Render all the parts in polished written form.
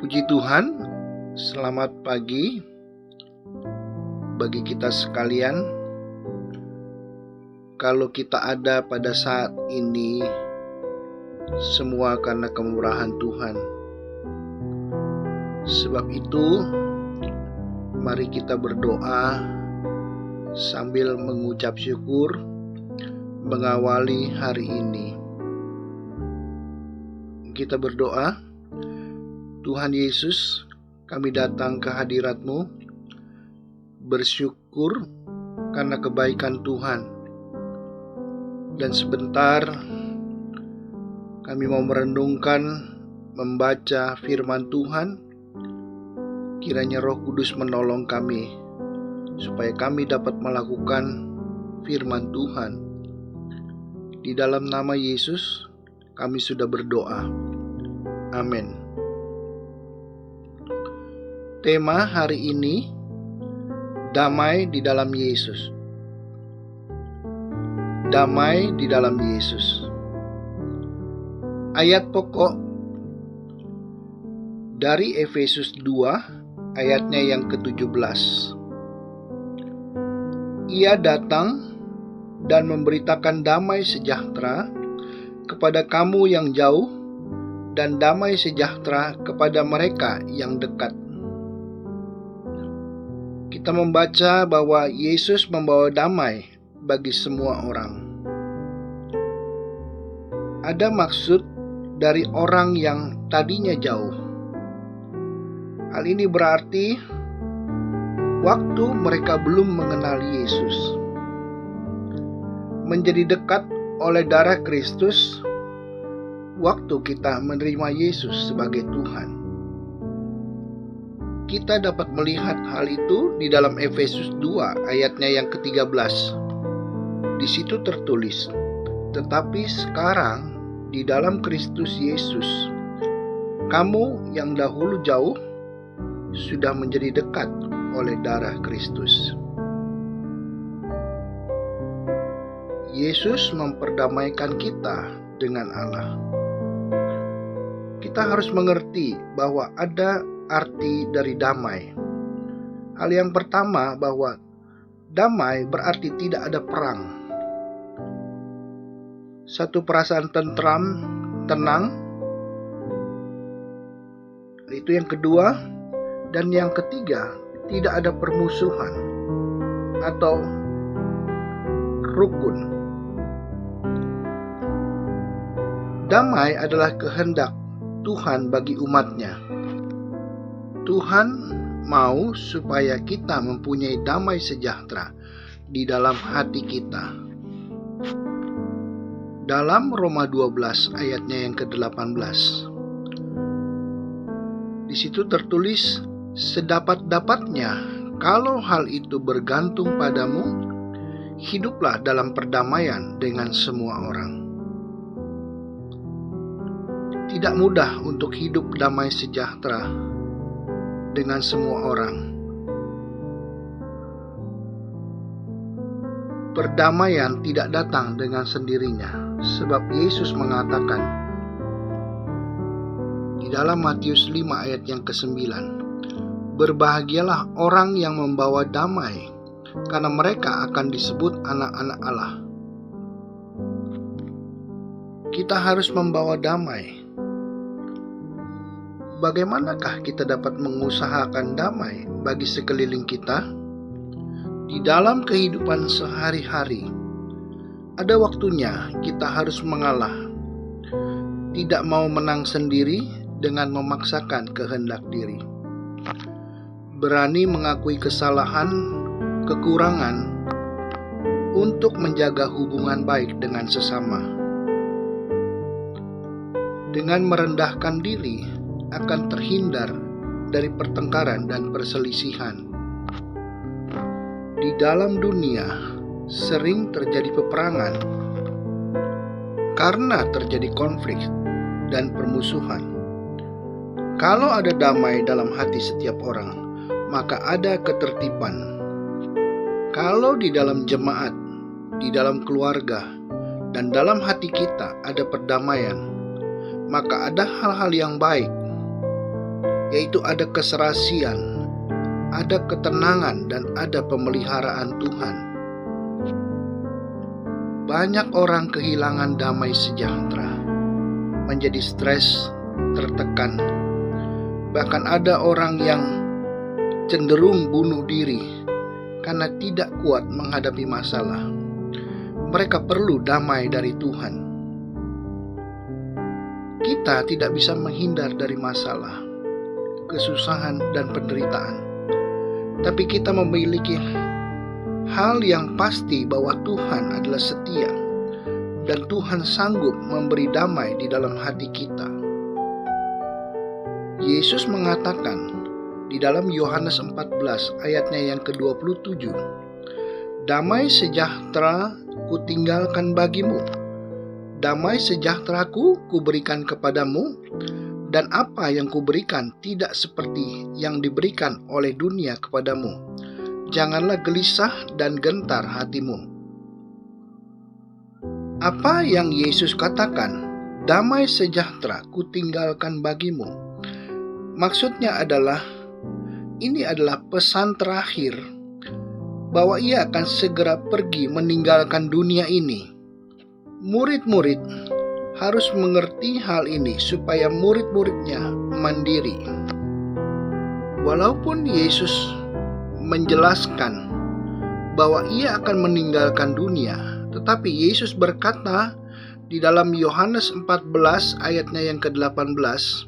Puji Tuhan, selamat pagi bagi kita sekalian. Kalau kita ada pada saat ini, semua karena kemurahan Tuhan. Sebab itu, mari kita berdoa sambil mengucap syukur mengawali hari ini. Kita berdoa. Tuhan Yesus, kami datang ke hadirat-Mu, bersyukur karena kebaikan Tuhan. Dan sebentar kami mau merenungkan, membaca firman Tuhan. Kiranya Roh Kudus menolong kami, supaya kami dapat melakukan firman Tuhan. Di dalam nama Yesus, kami sudah berdoa. Amin. Tema hari ini, damai di dalam Yesus. Damai di dalam Yesus. Ayat pokok dari Efesus 2, ayatnya yang ke-17. Ia datang dan memberitakan damai sejahtera kepada kamu yang jauh dan damai sejahtera kepada mereka yang dekat. Kita membaca bahwa Yesus membawa damai bagi semua orang. Ada maksud dari orang yang tadinya jauh. Hal ini berarti waktu mereka belum mengenal Yesus. Menjadi dekat oleh darah Kristus waktu kita menerima Yesus sebagai Tuhan. Kita dapat melihat hal itu di dalam Efesus 2 ayatnya yang ke-13. Di situ tertulis, "Tetapi sekarang di dalam Kristus Yesus, kamu yang dahulu jauh sudah menjadi dekat oleh darah Kristus." Yesus memperdamaikan kita dengan Allah. Kita harus mengerti bahwa ada arti dari damai. Hal yang pertama, bahwa damai berarti tidak ada perang. Satu perasaan tentram, tenang. Itu yang kedua. Dan yang ketiga, tidak ada permusuhan atau rukun. Damai adalah kehendak Tuhan bagi umatnya. Tuhan mau supaya kita mempunyai damai sejahtera di dalam hati kita. Dalam Roma 12 ayatnya yang ke-18. Di situ tertulis, "Sedapat-dapatnya kalau hal itu bergantung padamu, hiduplah dalam perdamaian dengan semua orang." Tidak mudah untuk hidup damai sejahtera dengan semua orang. Perdamaian tidak datang dengan sendirinya, sebab Yesus mengatakan di dalam Matius 5 ayat yang ke-9, "Berbahagialah orang yang membawa damai, karena mereka akan disebut anak-anak Allah." Kita harus membawa damai. Bagaimanakah kita dapat mengusahakan damai bagi sekeliling kita? Di dalam kehidupan sehari-hari, ada waktunya kita harus mengalah. Tidak mau menang sendiri dengan memaksakan kehendak diri. Berani mengakui kesalahan, kekurangan, untuk menjaga hubungan baik dengan sesama. Dengan merendahkan diri, akan terhindar dari pertengkaran dan perselisihan. Di dalam dunia sering terjadi peperangan karena terjadi konflik dan permusuhan. Kalau ada damai dalam hati setiap orang, maka ada ketertiban. Kalau di dalam jemaat, di dalam keluarga, dan dalam hati kita ada perdamaian, maka ada hal-hal yang baik yaitu ada keserasian, ada ketenangan, dan ada pemeliharaan Tuhan. Banyak orang kehilangan damai sejahtera, menjadi stres, tertekan. Bahkan ada orang yang cenderung bunuh diri karena tidak kuat menghadapi masalah. Mereka perlu damai dari Tuhan. Kita tidak bisa menghindar dari masalah, kesusahan, dan penderitaan. Tapi kita memiliki hal yang pasti bahwa Tuhan adalah setia dan Tuhan sanggup memberi damai di dalam hati kita. Yesus mengatakan di dalam Yohanes 14 ayatnya yang ke-27, "Damai sejahtera kutinggalkan bagimu, damai sejahteraku kuberikan kepadamu, dan apa yang kuberikan tidak seperti yang diberikan oleh dunia kepadamu. Janganlah gelisah dan gentar hatimu." Apa yang Yesus katakan, damai sejahtera kutinggalkan bagimu, maksudnya adalah ini adalah pesan terakhir bahwa ia akan segera pergi meninggalkan dunia ini. Murid-murid harus mengerti hal ini supaya murid-muridnya mandiri. Walaupun Yesus menjelaskan bahwa ia akan meninggalkan dunia, tetapi Yesus berkata di dalam Yohanes 14 ayatnya yang ke-18,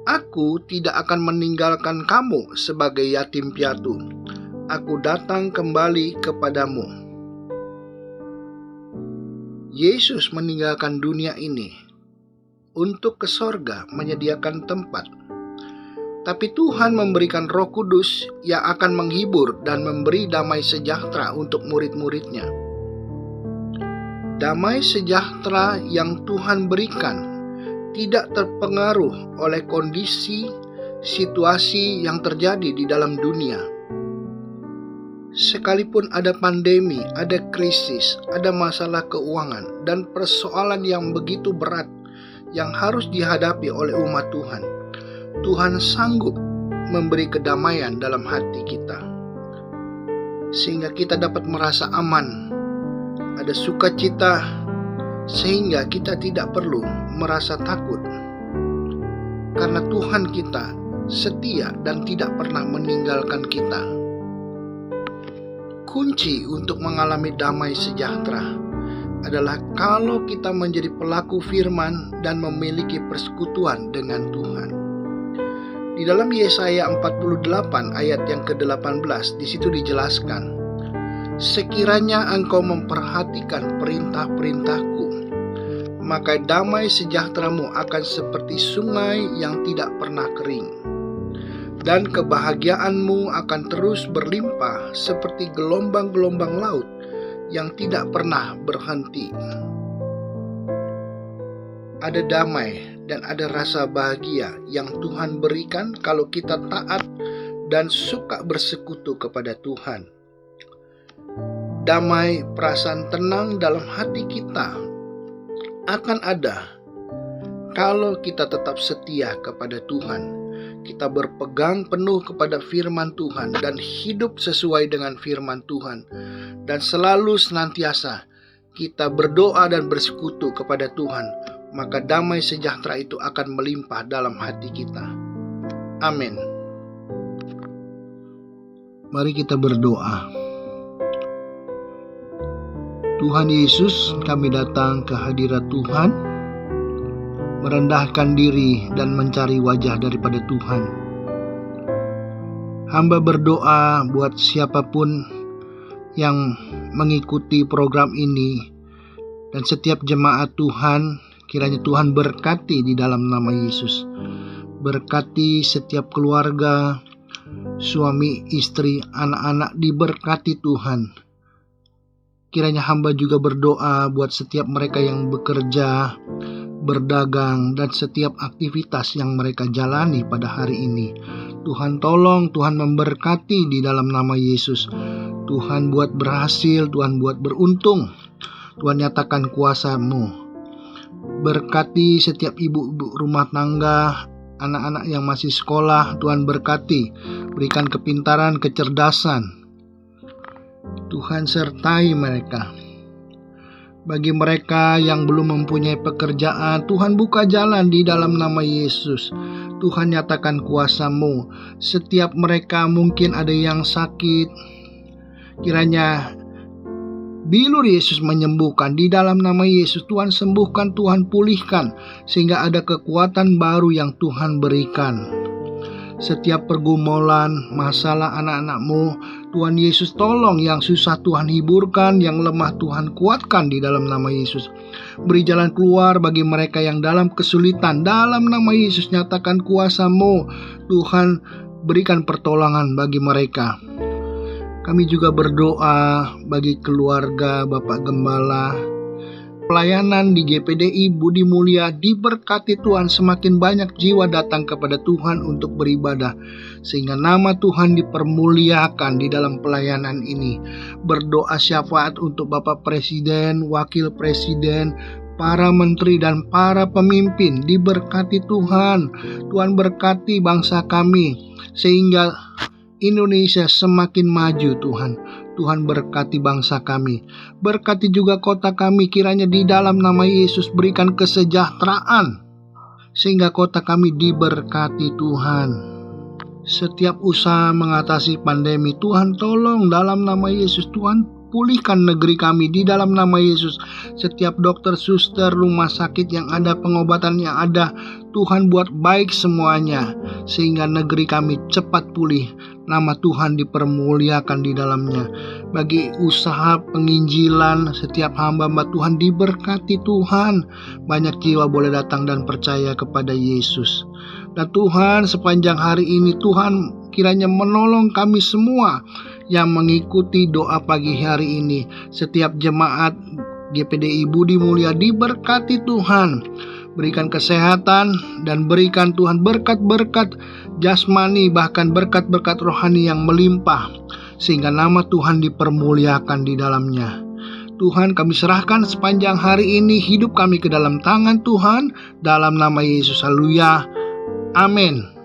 "Aku tidak akan meninggalkan kamu sebagai yatim piatu. Aku datang kembali kepadamu." Yesus meninggalkan dunia ini untuk ke sorga menyediakan tempat. Tapi Tuhan memberikan Roh Kudus yang akan menghibur dan memberi damai sejahtera untuk murid-muridnya. Damai sejahtera yang Tuhan berikan tidak terpengaruh oleh kondisi, situasi yang terjadi di dalam dunia. Sekalipun ada pandemi, ada krisis, ada masalah keuangan, dan persoalan yang begitu berat yang harus dihadapi oleh umat Tuhan, Tuhan sanggup memberi kedamaian dalam hati kita, sehingga kita dapat merasa aman, ada sukacita, sehingga kita tidak perlu merasa takut, karena Tuhan kita setia dan tidak pernah meninggalkan kita. Kunci untuk mengalami damai sejahtera adalah kalau kita menjadi pelaku firman dan memiliki persekutuan dengan Tuhan. Di dalam Yesaya 48 ayat yang ke-18, di situ dijelaskan, "Sekiranya engkau memperhatikan perintah-perintahku, maka damai sejahteramu akan seperti sungai yang tidak pernah kering, dan kebahagiaanmu akan terus berlimpah seperti gelombang-gelombang laut yang tidak pernah berhenti." Ada damai dan ada rasa bahagia yang Tuhan berikan kalau kita taat dan suka bersekutu kepada Tuhan. Damai, perasaan tenang dalam hati kita akan ada kalau kita tetap setia kepada Tuhan. Kita berpegang penuh kepada firman Tuhan dan hidup sesuai dengan firman Tuhan, dan selalu senantiasa kita berdoa dan bersekutu kepada Tuhan, maka damai sejahtera itu akan melimpah dalam hati kita. Amin. Mari kita berdoa. Tuhan Yesus, kami datang ke hadirat Tuhan, merendahkan diri dan mencari wajah daripada Tuhan. Hamba berdoa buat siapapun yang mengikuti program ini dan setiap jemaat Tuhan, kiranya Tuhan berkati di dalam nama Yesus. Berkati setiap keluarga, suami, istri, anak-anak, diberkati Tuhan. Kiranya hamba juga berdoa buat setiap mereka yang bekerja, berdagang, dan setiap aktivitas yang mereka jalani pada hari ini. Tuhan tolong, Tuhan memberkati di dalam nama Yesus. Tuhan buat berhasil, Tuhan buat beruntung. Tuhan nyatakan kuasa-Mu. Berkati setiap ibu-ibu rumah tangga anak-anak yang masih sekolah, Tuhan berkati, berikan kepintaran, kecerdasan. Tuhan sertai mereka. Bagi mereka yang belum mempunyai pekerjaan, Tuhan buka jalan di dalam nama Yesus. Tuhan nyatakan kuasa-Mu. Setiap mereka mungkin ada yang sakit, kiranya bilur Yesus menyembuhkan di dalam nama Yesus. Tuhan sembuhkan, Tuhan pulihkan, sehingga ada kekuatan baru yang Tuhan berikan. Setiap pergumulan, masalah anak-anak-Mu, Tuhan Yesus tolong. Yang susah Tuhan hiburkan, yang lemah Tuhan kuatkan di dalam nama Yesus. Beri jalan keluar bagi mereka yang dalam kesulitan. Dalam nama Yesus nyatakan kuasa-Mu. Tuhan berikan pertolongan bagi mereka. Kami juga berdoa bagi keluarga Bapak Gembala. Pelayanan di GPDI Budi Mulia diberkati Tuhan, semakin banyak jiwa datang kepada Tuhan untuk beribadah, sehingga nama Tuhan dipermuliakan di dalam pelayanan ini. Berdoa syafaat untuk Bapak Presiden, Wakil Presiden, para menteri dan para pemimpin, diberkati Tuhan. Tuhan berkati bangsa kami, sehingga Indonesia semakin maju Tuhan. Tuhan berkati bangsa kami. Berkati juga kota kami, kiranya di dalam nama Yesus berikan kesejahteraan, sehingga kota kami diberkati Tuhan. Setiap usaha mengatasi pandemi, Tuhan tolong dalam nama Yesus. Tuhan pulihkan negeri kami di dalam nama Yesus. Setiap dokter, suster, rumah sakit yang ada, pengobatan yang ada, Tuhan buat baik semuanya, sehingga negeri kami cepat pulih. Nama Tuhan dipermuliakan di dalamnya. Bagi usaha penginjilan, setiap hamba-hamba Tuhan diberkati Tuhan. Banyak jiwa boleh datang dan percaya kepada Yesus. Dan Tuhan, sepanjang hari ini Tuhan kiranya menolong kami semua yang mengikuti doa pagi hari ini. Setiap jemaat GPDI Budi Mulia diberkati Tuhan. Berikan kesehatan dan berikan Tuhan berkat-berkat jasmani, bahkan berkat-berkat rohani yang melimpah, sehingga nama Tuhan dipermuliakan di dalamnya. Tuhan, kami serahkan sepanjang hari ini hidup kami ke dalam tangan Tuhan, dalam nama Yesus. Haleluya. Amin.